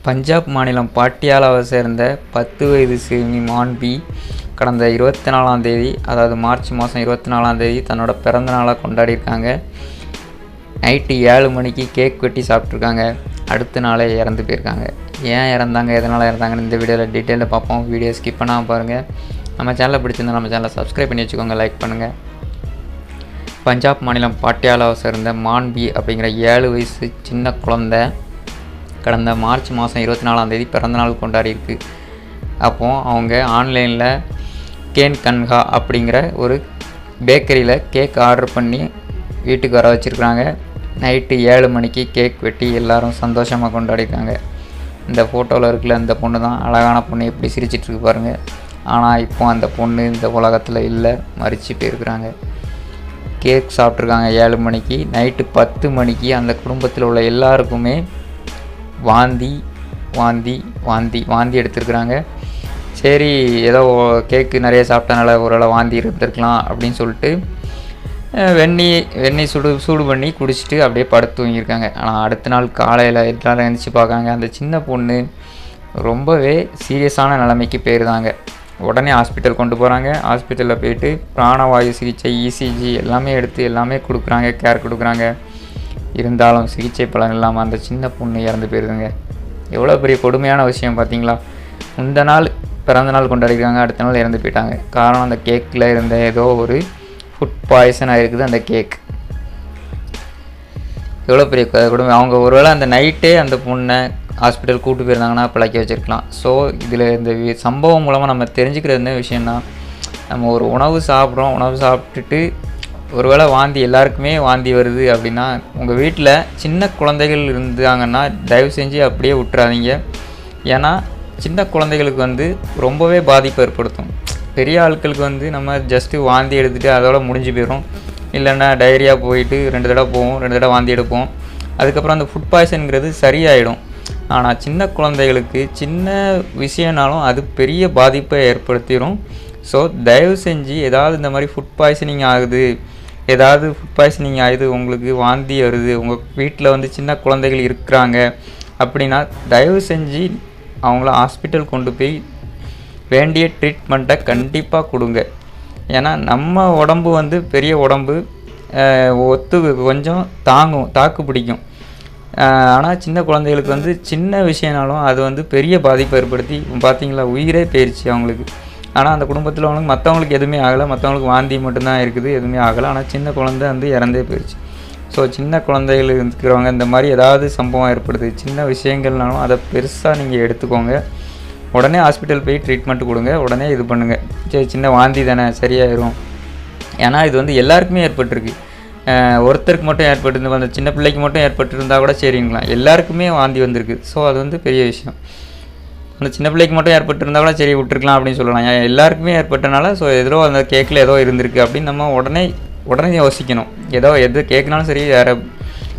பஞ்சாப் மாநிலம் பாட்டியாலாவை சேர்ந்த 10 வயது சிறுமி மான்வி கடந்த 24ஆம் தேதி, அதாவது மார்ச் மாதம் 24ஆம் தேதி தன்னோட பிறந்த நாளாக கொண்டாடியிருக்காங்க. நைட்டு 7 மணிக்கு கேக் வெட்டி சாப்பிட்ருக்காங்க. அடுத்த நாளே இறந்து போயிருக்காங்க. ஏன் இறந்தாங்க, எதனால் இறந்தாங்கன்னு இந்த வீடியோவில் டீட்டெயிலில் பார்ப்போம். வீடியோ ஸ்கிப் பண்ணாமல் பாருங்கள். நம்ம சேனலை பிடிச்சிருந்தா நம்ம சேனலை சப்ஸ்கிரைப் பண்ணி வச்சுக்கோங்க, லைக் பண்ணுங்கள். பஞ்சாப் மாநிலம் பாட்டியாலாவை சேர்ந்த மான்வி அப்படிங்கிற 7 வயசு சின்ன குழந்தை கடந்த மார்ச் மாதம் 24ஆம் தேதி பிறந்தநாள் கொண்டாடியிருக்கு. அப்போது அவங்க ஆன்லைனில் கேன் கன்ஹா அப்படிங்கிற ஒரு பேக்கரியில் கேக் ஆர்டர் பண்ணி வீட்டுக்கு வர வச்சுருக்குறாங்க. நைட்டு 7 மணிக்கு கேக் வெட்டி எல்லோரும் சந்தோஷமாக கொண்டாடிருக்காங்க. இந்த ஃபோட்டோவில் இருக்கிற இந்த பொண்ணு தான், அழகான பொண்ணு, எப்படி சிரிச்சிட்ருக்கு பாருங்கள். ஆனால் இப்போ அந்த பொண்ணு இந்த உலகத்தில் இல்லை, மரித்து போயிருக்கிறாங்க. கேக் சாப்பிட்ருக்காங்க 7 மணிக்கு. நைட்டு 10 மணிக்கு அந்த குடும்பத்தில் உள்ள எல்லாருக்குமே வாந்தி வாந்தி வாந்தி வாந்தி எடுத்துருக்குறாங்க. சரி, ஏதோ கேக்கு நிறைய சாப்பிட்டனால ஓரளவு வாந்தி இருந்திருக்கலாம் அப்படின்னு சொல்லிட்டு வெந்நீர் சூடு பண்ணி குடிச்சிட்டு அப்படியே படுத்து தூங்கியிருக்காங்க. ஆனால் அடுத்த நாள் காலையில் எல்லாரும் எழுந்திரிச்சு பார்க்காங்க, அந்த சின்ன பொண்ணு ரொம்பவே சீரியஸான நிலைமைக்கு போயிருந்தாங்க. உடனே ஹாஸ்பிட்டல் கொண்டு போகிறாங்க. ஹாஸ்பிட்டலில் போயிட்டு பிராணவாயு சிகிச்சை, இசிஜி எல்லாமே எடுத்து எல்லாமே கொடுக்குறாங்க, கேர் கொடுக்குறாங்க. இருந்தாலும் சிகிச்சை பலன் இல்லாமல் அந்த சின்ன பொண்ணு இறந்து போயிருதுங்க. எவ்வளோ பெரிய கொடுமையான விஷயம் பார்த்தீங்களா. இந்த நாள் பிறந்த நாள் கொண்டாடிக்கிறாங்க, அடுத்த நாள் இறந்து போயிட்டாங்க. காரணம், அந்த கேக்கில் இருந்த ஏதோ ஒரு ஃபுட் பாய்சன் ஆகிருக்குது அந்த கேக். எவ்வளோ பெரிய கொடுமை. அவங்க ஒருவேளை அந்த நைட்டே அந்த பொண்ணை ஹாஸ்பிட்டல் கூப்பிட்டு போயிருந்தாங்கன்னா பிழைக்க வச்சுருக்கலாம். ஸோ இதில் இந்த சம்பவம் மூலமாக நம்ம தெரிஞ்சுக்கிறது என்ன விஷயம்னா, நம்ம ஒரு உணவு சாப்பிட்றோம், உணவு சாப்பிட்டுட்டு ஒருவேளை வாந்தி, எல்லாருக்குமே வாந்தி வருது அப்படின்னா, உங்கள் வீட்டில் சின்ன குழந்தைகள் இருந்தாங்கன்னா தயவு செஞ்சு அப்படியே விட்டுறாதீங்க. ஏன்னா சின்ன குழந்தைகளுக்கு ரொம்பவே பாதிப்பு ஏற்படுத்தும். பெரிய ஆட்களுக்கு நம்ம ஜஸ்ட்டு வாந்தி எடுத்துகிட்டு அதோட முடிஞ்சு போயிடும். இல்லைன்னா டைரியா போயிட்டு 2 தடவை போவோம், 2 தடவை வாந்தி எடுப்போம். அதுக்கப்புறம் அந்த ஃபுட் பாய்சனுங்கிறது சரியாயிடும். ஆனால் சின்ன குழந்தைகளுக்கு சின்ன விஷயம்னாலும் அது பெரிய பாதிப்பை ஏற்படுத்திடும். ஸோ தயவு செஞ்சு ஏதாவது இந்த மாதிரி ஃபுட் பாய்சனிங் ஆகுது, உங்களுக்கு வாந்தி வருது, உங்கள் வீட்டில் சின்ன குழந்தைகள் இருக்கிறாங்க அப்படின்னா தயவு செஞ்சு அவங்கள ஹாஸ்பிட்டல் கொண்டு போய் வேண்டிய ட்ரீட்மெண்ட்டை கண்டிப்பாக கொடுங்க. ஏன்னா நம்ம உடம்பு பெரிய உடம்பு, கொஞ்சம் தாக்கு பிடிக்கும். ஆனால் சின்ன குழந்தைகளுக்கு சின்ன விஷயம்னாலும் அது பெரிய பாதிப்பை ஏற்படுத்தி பார்த்தீங்களா, உயிரே போயிடுச்சு அவங்களுக்கு. ஆனால் அந்த குடும்பத்தில் மற்றவங்களுக்கு எதுவுமே ஆகலை, மற்றவங்களுக்கு வாந்தி மட்டும்தான் இருக்குது, எதுவுமே ஆகலை. ஆனால் சின்ன குழந்தை இறந்தே போயிடுச்சு. ஸோ சின்ன குழந்தைகள் இருக்கிறவங்க இந்த மாதிரி ஏதாவது சம்பவம் ஏற்படுது, சின்ன விஷயங்கள்னாலும் அதை பெருசாக நீங்கள் எடுத்துக்கோங்க. உடனே ஹாஸ்பிட்டல் போய் ட்ரீட்மெண்ட் கொடுங்க, உடனே இது பண்ணுங்கள். சரி, சின்ன வாந்தி தானே, சரியாயிரும். ஏன்னா இது எல்லாருக்குமே ஏற்பட்டிருக்கு. ஒருத்தருக்கு மட்டும் ஏற்பட்டு, அந்த சின்ன பிள்ளைக்கு மட்டும் ஏற்பட்டுருந்தால் கூட சரிங்களா, எல்லாருக்குமே வாந்தி வந்திருக்கு. ஸோ அது பெரிய விஷயம். அந்த சின்ன பிள்ளைக்கு மட்டும் ஏற்பட்டுருந்தா கூட சரி விட்டுருக்கலாம் அப்படின்னு சொல்லலாம். எல்லாருக்குமே ஏற்பட்டனால ஸோ ஏதோ அந்த கேக்கில் ஏதோ இருந்திருக்கு அப்படின்னு நம்ம உடனே யோசிக்கணும். எது கேக்குனாலும் சரி, வேறு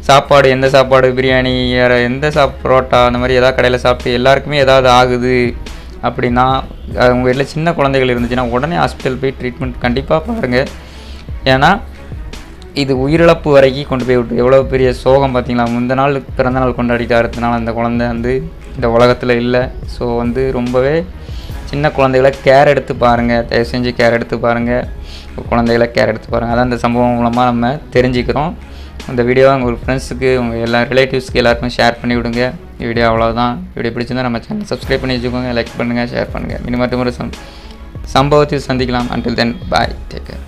சாப்பாடு, எந்த சாப்பாடு, பிரியாணி, வேறு எந்த பரோட்டா, அந்த மாதிரி ஏதாவது கடையில் சாப்பிட்டு எல்லாருக்குமே ஏதாவது ஆகுது அப்படின்னா, உங்கள் வீட்டில் சின்ன குழந்தைகள் இருந்துச்சுன்னா உடனே ஹாஸ்பிட்டல் போய் ட்ரீட்மெண்ட் கண்டிப்பாக பாருங்கள். ஏன்னா இது உயிரிழப்பு வரைக்கும் கொண்டு போய் விட்டு, எவ்வளோ பெரிய சோகம் பார்த்தீங்களா. முந்த நாள் பிறந்த நாள் கொண்டாடிட்டு அடுத்த நாள் அந்த குழந்தை இந்த உலகத்தில் இல்லை. ஸோ ரொம்பவே சின்ன குழந்தைகளை கேர் எடுத்து பாருங்கள், தயவு செஞ்சு கேர் எடுத்து பாருங்கள், குழந்தைகளை கேர் எடுத்து பாருங்கள். அதான் இந்த சம்பவம் மூலமாக நம்ம தெரிஞ்சுக்கிறோம். இந்த வீடியோவை உங்கள் ஃப்ரெண்ட்ஸுக்கு, உங்கள் எல்லா ரிலேட்டிவ்ஸ்க்கு எல்லாருக்கும் ஷேர் பண்ணி விடுங்க. வீடியோ அவ்வளோதான். வீடியோ பிடிச்சிருந்தால் நம்ம சேனல் சப்ஸ்கிரைப் பண்ணி வச்சுக்கோங்க, லைக் பண்ணுங்கள், ஷேர் பண்ணுங்கள். இனி மற்றொரு சம்பவத்தில் சந்திக்கலாம். அன்டில் தென், பாய், டேக் கேர்.